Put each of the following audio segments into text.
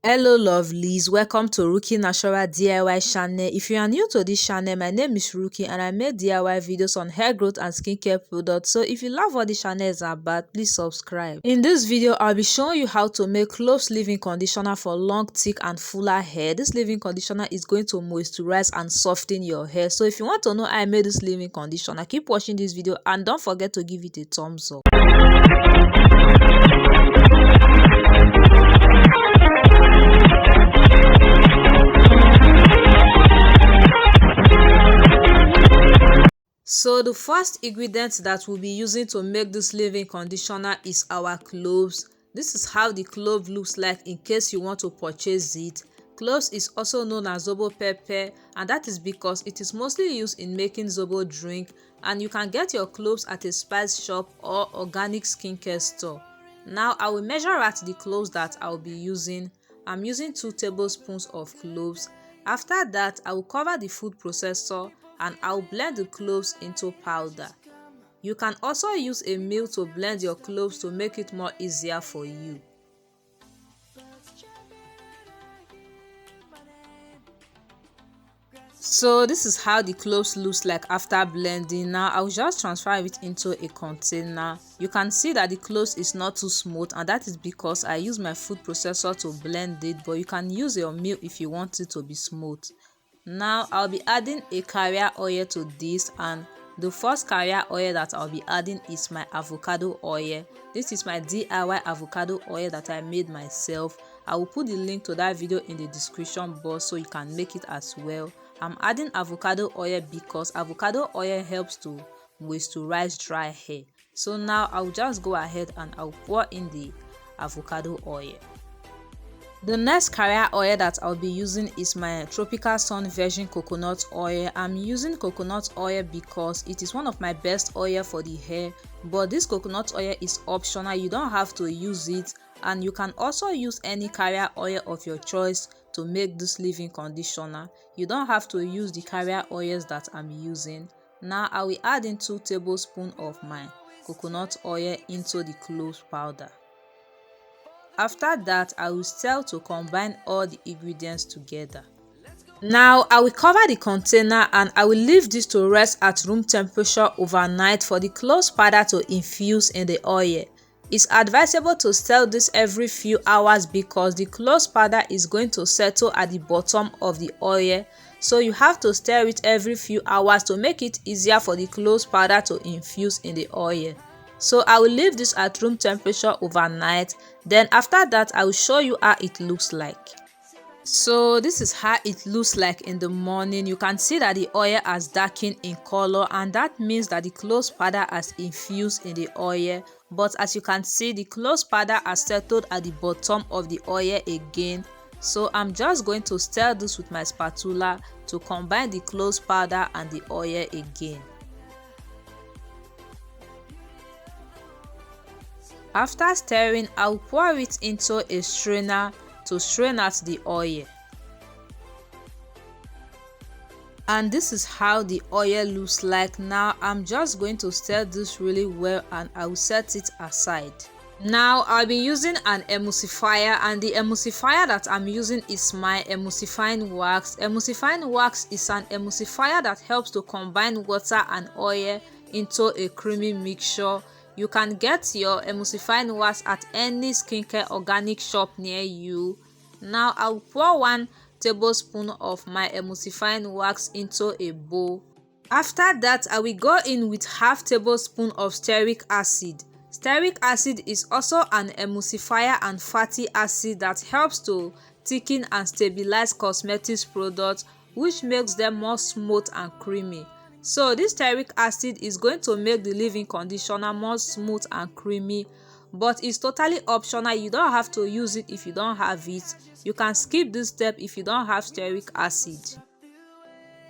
Hello lovelies, welcome to Rookie Natural DIY channel. If you are new to this channel, my name is Rookie and I make DIY videos on hair growth and skincare products. So if you love what this channel is about, please subscribe. In this video, I'll be showing you how to make Cloves leave-in conditioner for long, thick and fuller hair. This leave-in conditioner is going to moisturize and soften your hair. So if you want to know how I made this leave-in conditioner, keep watching this video and don't forget to give it a thumbs up. So the first ingredient that we'll be using to make this leave-in conditioner is our cloves. This is how the clove looks like in case you want to purchase it. Cloves is also known as zobo pepper, and that is because it is mostly used in making zobo drink, and you can get your cloves at a spice shop or organic skincare store. Now I will measure out the cloves that I'll be using. I'm using 2 tablespoons of cloves. After that, I will cover the food processor and I'll blend the cloves into powder. You can also use a mill to blend your cloves to make it more easier for you. So this is how the cloves looks like after blending. Now I'll just transfer it into a container. You can see that the cloves is not too smooth, and that is because I use my food processor to blend it, but you can use your mill if you want it to be smooth. Now I'll be adding a carrier oil to this, and the first carrier oil that I'll be adding is my avocado oil. This is my DIY avocado oil that I made myself. I will put the link to that video in the description box so you can make it as well. I'm adding avocado oil because avocado oil helps to moisturize dry hair. So now I'll just go ahead and I'll pour in the avocado oil. The next carrier oil that I'll be using is my Tropical Sun Virgin Coconut Oil. I'm using coconut oil because it is one of my best oil for the hair, but this coconut oil is optional. You don't have to use it, and you can also use any carrier oil of your choice to make this leave-in conditioner. You don't have to use the carrier oils that I'm using. Now I will add in 2 tablespoons of my coconut oil into the clove powder. After that, I will stir to combine all the ingredients together. Now I will cover the container and I will leave this to rest at room temperature overnight for the cloves powder to infuse in the oil. It's advisable to stir this every few hours because the cloves powder is going to settle at the bottom of the oil. So you have to stir it every few hours to make it easier for the cloves powder to infuse in the oil. So I will leave this at room temperature overnight. Then after that, I will show you how it looks like. So this is how it looks like in the morning. You can see that the oil has darkened in color, and that means that the cloves powder has infused in the oil. But as you can see, the cloves powder has settled at the bottom of the oil again. So I'm just going to stir this with my spatula to combine the cloves powder and the oil again. After stirring, I'll pour it into a strainer to strain out the oil. And this is how the oil looks like. Now I'm just going to stir this really well and I will set it aside. Now I'll be using an emulsifier, and the emulsifier that I'm using is my emulsifying wax. Emulsifying wax is an emulsifier that helps to combine water and oil into a creamy mixture. You can get your emulsifying wax at any skincare organic shop near you. Now I'll pour 1 tablespoon of my emulsifying wax into a bowl. After that, I will go in with half tablespoon of stearic acid. Stearic acid is also an emulsifier and fatty acid that helps to thicken and stabilize cosmetics products, which makes them more smooth and creamy. So this stearic acid is going to make the leave-in conditioner more smooth and creamy, but it's totally optional. You don't have to use it if you don't have it. You can skip this step if you don't have stearic acid.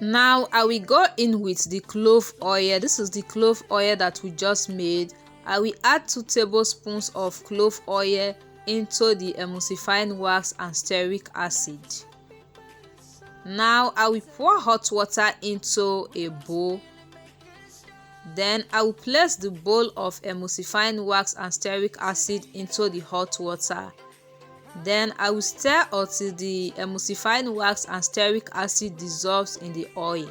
Now I will go in with the clove oil. This is the clove oil that we just made. I will add 2 tablespoons of clove oil into the emulsifying wax and stearic acid. Now I will pour hot water into a bowl. Then I will place the bowl of emulsifying wax and stearic acid into the hot water. Then I will stir until the emulsifying wax and stearic acid dissolves in the oil.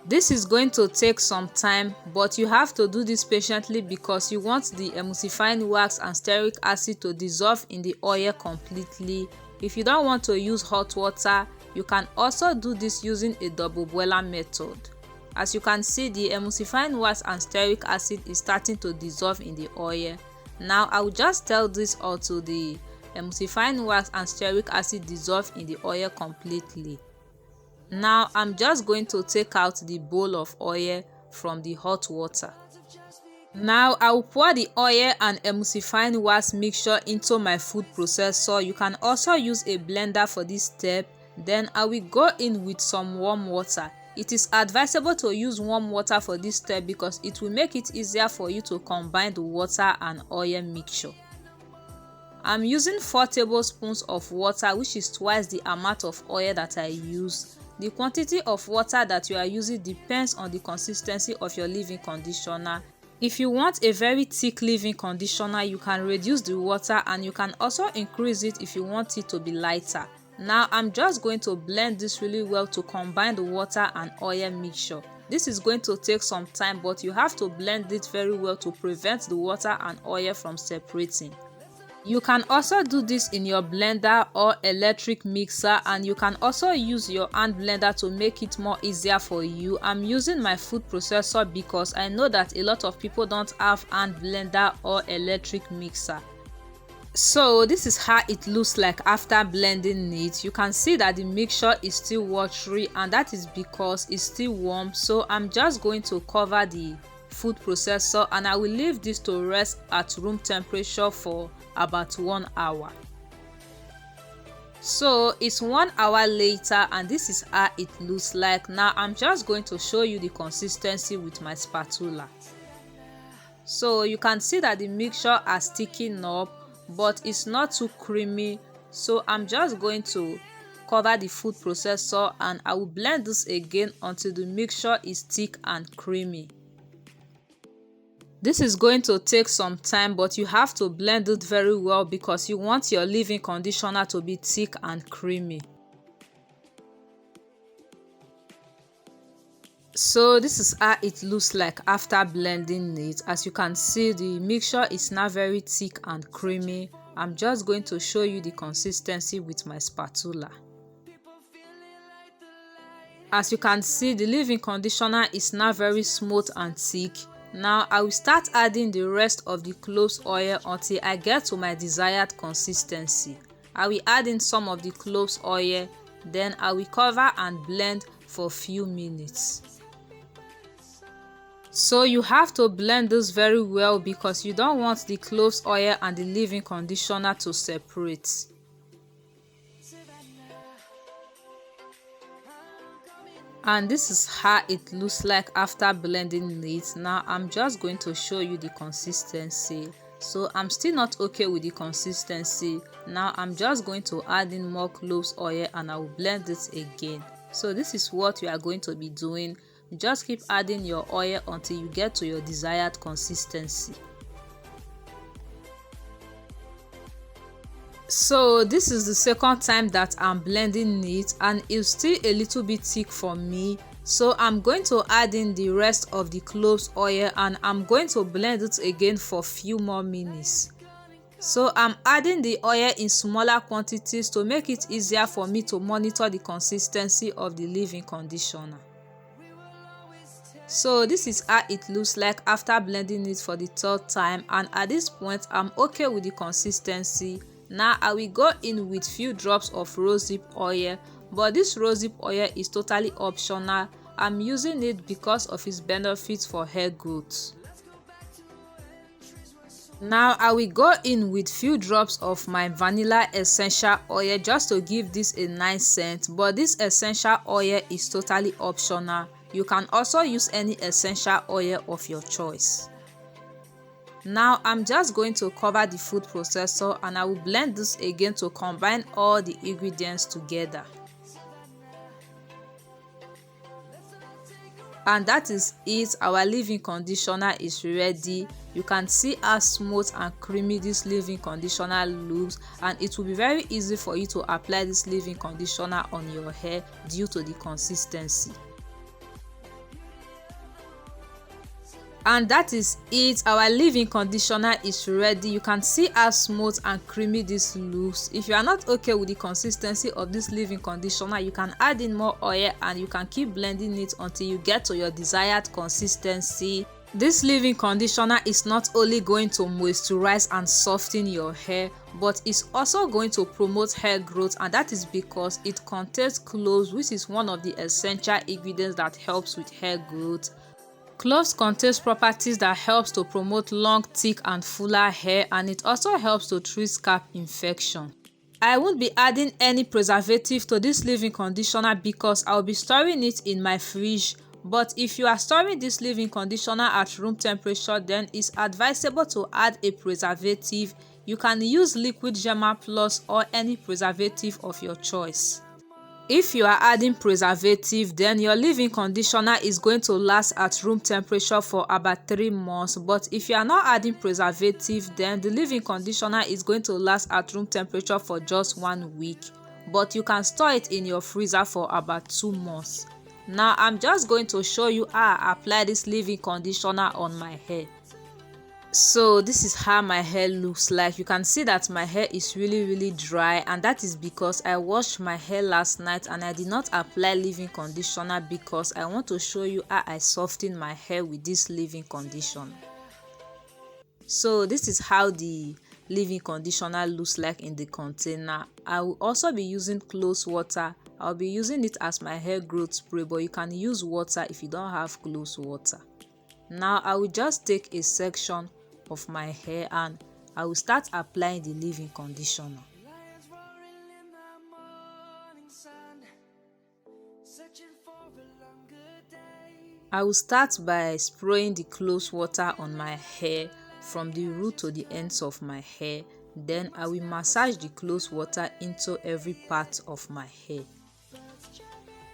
This is going to take some time, but you have to do this patiently because you want the emulsifying wax and stearic acid to dissolve in the oil completely. If you don't want to use hot water, you can also do this using a double boiler method. As you can see, the emulsifying wax and stearic acid is starting to dissolve in the oil. Now I will just stir this until the emulsifying wax and stearic acid dissolve in the oil completely. Now I'm just going to take out the bowl of oil from the hot water. Now I will pour the oil and emulsifying wax mixture into my food processor. You can also use a blender for this step. Then I will go in with some warm water. It is advisable to use warm water for this step because it will make it easier for you to combine the water and oil mixture. I'm using 4 tablespoons of water, which is twice the amount of oil that I use. The quantity of water that you are using depends on the consistency of your leave-in conditioner. If you want a very thick leave-in conditioner, you can reduce the water, and you can also increase it if you want it to be lighter. Now I'm just going to blend this really well to combine the water and oil mixture. This is going to take some time, but you have to blend it very well to prevent the water and oil from separating. You can also do this in your blender or electric mixer, and you can also use your hand blender to make it more easier for you. I'm using my food processor because I know that a lot of people don't have hand blender or electric mixer. So this is how it looks like after blending it. You can see that the mixture is still watery, and that is because it's still warm. So I'm just going to cover the food processor and I will leave this to rest at room temperature for about 1 hour. So it's 1 hour later and this is how it looks like. Now I'm just going to show you the consistency with my spatula. So you can see that the mixture are sticking up, but it's not too creamy. So I'm just going to cover the food processor and I will blend this again until the mixture is thick and creamy. This is going to take some time, but you have to blend it very well because you want your leave-in conditioner to be thick and creamy. So this is how it looks like after blending it. As you can see, the mixture is now very thick and creamy. I'm just going to show you the consistency with my spatula. As you can see, the leave-in conditioner is now very smooth and thick. Now I will start adding the rest of the cloves oil until I get to my desired consistency. I will add in some of the cloves oil, then I will cover and blend for a few minutes. So you have to blend this very well because you don't want the cloves oil and the leave-in conditioner to separate. And this is how it looks like after blending it. Now I'm just going to show you the consistency. So I'm still not okay with the consistency. Now I'm just going to add in more cloves oil and I will blend it again. So this is what you are going to be doing. Just keep adding your oil until you get to your desired consistency. So this is the second time that I'm blending it and it's still a little bit thick for me. So I'm going to add in the rest of the cloves oil and I'm going to blend it again for a few more minutes. So I'm adding the oil in smaller quantities to make it easier for me to monitor the consistency of the leave-in conditioner. So this is how it looks like after blending it for the third time, and at this point I'm okay with the consistency. Now I will go in with few drops of rosehip oil, but this rosehip oil is totally optional. I'm using it because of its benefits for hair growth. Now I will go in with few drops of my vanilla essential oil just to give this a nice scent, but this essential oil is totally optional. You can also use any essential oil of your choice. Now I'm just going to cover the food processor and I will blend this again to combine all the ingredients together. And that is it. Our leave-in conditioner is ready. You can see how smooth and creamy this leave-in conditioner looks, and it will be very easy for you to apply this leave-in conditioner on your hair due to the consistency. And that is it. Our leave-in conditioner is ready. You can see how smooth and creamy this looks. If you are not okay with the consistency of this leave-in conditioner, you can add in more oil and you can keep blending it until you get to your desired consistency. This leave-in conditioner is not only going to moisturize and soften your hair, but it's also going to promote hair growth, and that is because it contains cloves, which is one of the essential ingredients that helps with hair growth. Cloves contains properties that helps to promote long, thick and fuller hair, and it also helps to treat scalp infection. I won't be adding any preservative to this leave-in conditioner because I'll be storing it in my fridge. But if you are storing this leave-in conditioner at room temperature, then it's advisable to add a preservative. You can use liquid Germa Plus or any preservative of your choice. If you are adding preservative, then your leave-in conditioner is going to last at room temperature for about 3 months. But if you are not adding preservative, then the leave-in conditioner is going to last at room temperature for just 1 week. But you can store it in your freezer for about 2 months. Now I'm just going to show you how I apply this leave-in conditioner on my hair. So this is how my hair looks like. You can see that my hair is really dry, and that is because I washed my hair last night and I did not apply leave-in conditioner because I want to show you how I soften my hair with this leave-in conditioner. So this is how the leave-in conditioner looks like in the container. I will also be using clove water. I'll be using it as my hair growth spray, but you can use water if you don't have clove water. Now I will just take a section of my hair and I will start applying the leave-in conditioner. I will start by spraying the clove water on my hair from the root to the ends of my hair. Then I will massage the clove water into every part of my hair.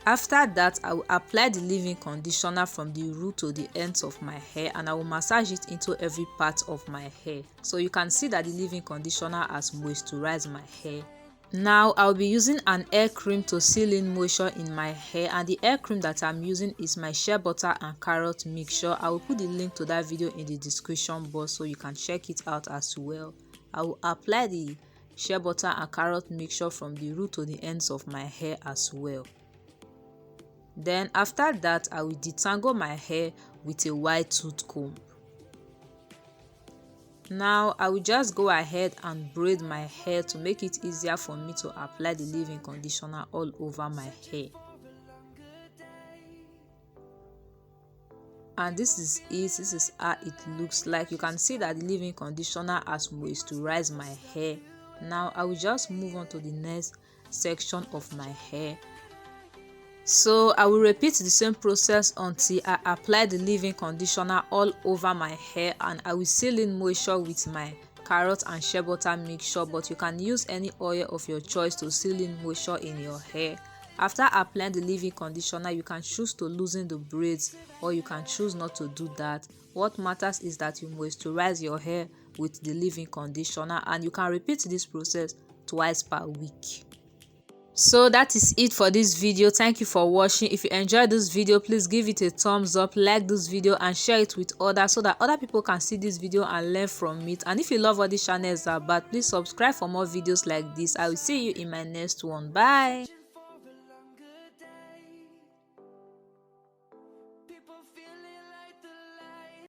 After that, I will apply the leave-in conditioner from the root to the ends of my hair and I will massage it into every part of my hair. So you can see that the leave-in conditioner has moisturized my hair. Now I'll be using an hair cream to seal in moisture in my hair, and the hair cream that I'm using is my shea butter and carrot mixture. I will put the link to that video in the description box so you can check it out as well. I will apply the shea butter and carrot mixture from the root to the ends of my hair as well. Then after that, I will detangle my hair with a wide tooth comb. Now I will just go ahead and braid my hair to make it easier for me to apply the leave-in conditioner all over my hair. And this is it. This is how it looks like. You can see that the leave-in conditioner has moisturized my hair. Now I will just move on to the next section of my hair. So I will repeat the same process until I apply the leave-in conditioner all over my hair, and I will seal in moisture with my carrot and shea butter mixture, but you can use any oil of your choice to seal in moisture in your hair. After applying the leave-in conditioner, you can choose to loosen the braids or you can choose not to do that. What matters is that you moisturize your hair with the leave-in conditioner, and you can repeat this process twice per week. So that is it for this video. Thank you for watching. If you enjoyed this video, please give it a thumbs up, like this video and share it with others so that other people can see this video and learn from it. And if you love what this channel is about, please subscribe for more videos like this. I will see you in my next one. Bye.